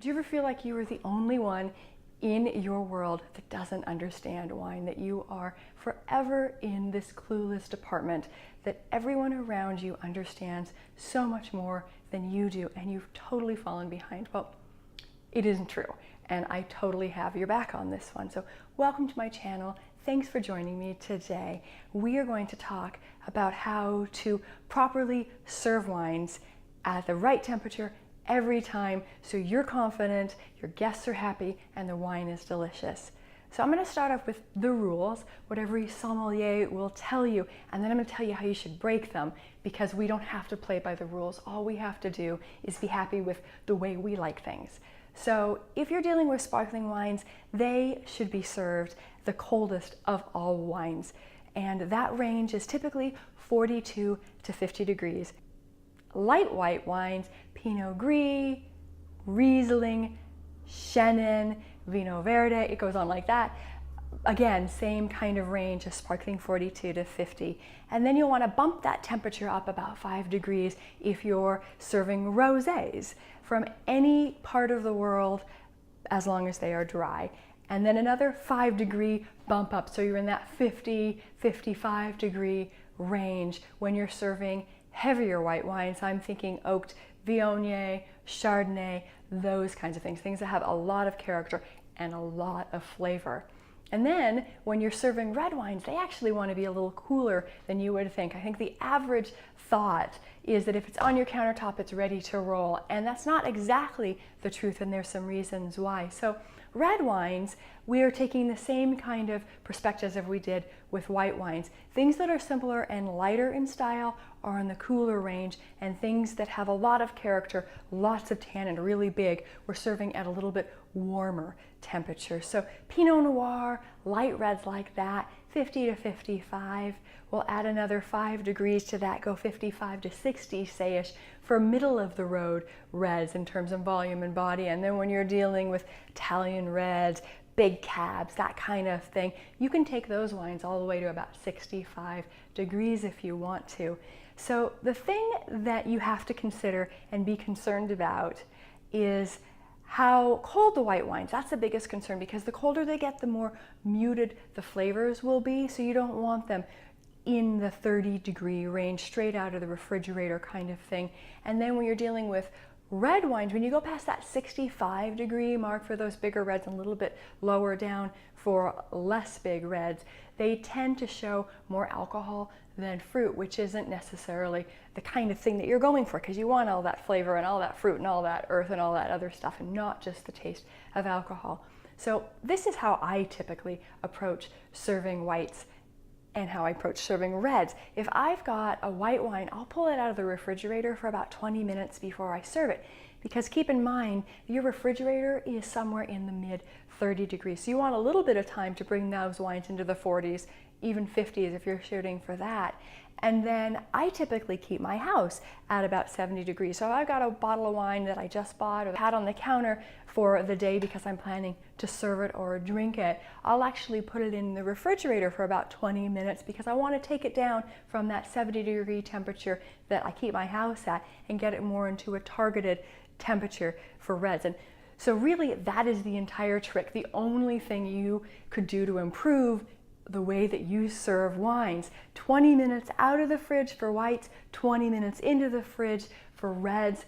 Do you ever feel like you are the only one in your world that doesn't understand wine, that you are forever in this clueless department, that everyone around you understands so much more than you do, and you've totally fallen behind? Well, it isn't true, and I totally have your back on this one. So welcome to my channel. Thanks for joining me today. We are going to talk about how to properly serve wines at the right temperature every time, so you're confident, your guests are happy, and the wine is delicious. So I'm going to start off with the rules, what every sommelier will tell you, and then I'm going to tell you how you should break them, because we don't have to play by the rules. All we have to do is be happy with the way we like things. So if you're dealing with sparkling wines, they should be served the coldest of all wines, and that range is typically 42 to 50 degrees. Light white wines, Pinot Gris, Riesling, Chenin, Vino Verde, it goes on like that. Again, same kind of range of sparkling, 42 to 50. And then you'll want to bump that temperature up about 5 degrees if you're serving rosés from any part of the world, as long as they are dry. And then another 5-degree bump up, so you're in that 50, 55 degree range when you're serving heavier white wines. I'm thinking oaked Viognier, Chardonnay, those kinds of things, things that have a lot of character and a lot of flavor. And then when you're serving red wines, they actually want to be a little cooler than you would think. I think the average thought is that if it's on your countertop, it's ready to roll. And that's not exactly the truth, and there's some reasons why. So red wines, we are taking the same kind of perspectives as we did with white wines. Things that are simpler and lighter in style are in the cooler range, and things that have a lot of character, lots of tannin, really big, we're serving at a little bit warmer temperature. So Pinot Noir, light reds like that, 50 to 55. We'll add another 5 degrees to that, go 55 to 60, say-ish, for middle of the road reds in terms of volume and body. And then when you're dealing with Italian reds, big cabs, that kind of thing, you can take those wines all the way to about 65 degrees if you want to. So the thing that you have to consider and be concerned about is how cold the white wines. That's the biggest concern, because the colder they get, the more muted the flavors will be. So you don't want them in the 30-degree range, straight out of the refrigerator kind of thing. And then when you're dealing with red wines, when you go past that 65-degree mark for those bigger reds and a little bit lower down for less big reds, they tend to show more alcohol than fruit, which isn't necessarily the kind of thing that you're going for, because you want all that flavor and all that fruit and all that earth and all that other stuff, and not just the taste of alcohol. So this is how I typically approach serving whites and how I approach serving reds. If I've got a white wine, I'll pull it out of the refrigerator for about 20 minutes before I serve it. Because keep in mind, your refrigerator is somewhere in the mid 30 degrees. So you want a little bit of time to bring those wines into the 40s, even 50s if you're shooting for that. And then I typically keep my house at about 70 degrees. So I've got a bottle of wine that I just bought or had on the counter for the day because I'm planning to serve it or drink it. I'll actually put it in the refrigerator for about 20 minutes because I want to take it down from that 70-degree temperature that I keep my house at and get it more into a targeted temperature for reds. And so really that is the entire trick. The only thing you could do to improve the way that you serve wines: 20 minutes out of the fridge for whites, 20 minutes into the fridge for reds,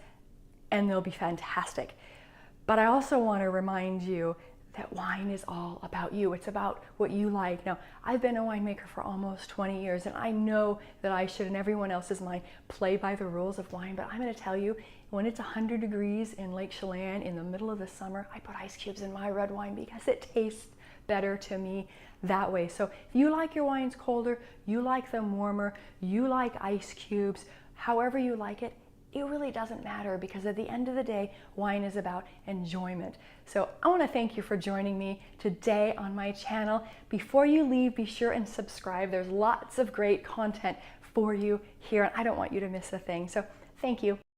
and they'll be fantastic. But I also want to remind you that wine is all about you. It's about what you like. Now, I've been a winemaker for almost 20 years, and I know that I should, in everyone else's mind, play by the rules of wine, but I'm going to tell you, when it's 100 degrees in Lake Chelan in the middle of the summer, I put ice cubes in my red wine because it tastes better to me that way. So if you like your wines colder, you like them warmer, you like ice cubes, however you like it, it really doesn't matter, because at the end of the day, wine is about enjoyment. So I want to thank you for joining me today on my channel. Before you leave, be sure and subscribe. There's lots of great content for you here, and I don't want you to miss a thing. So thank you.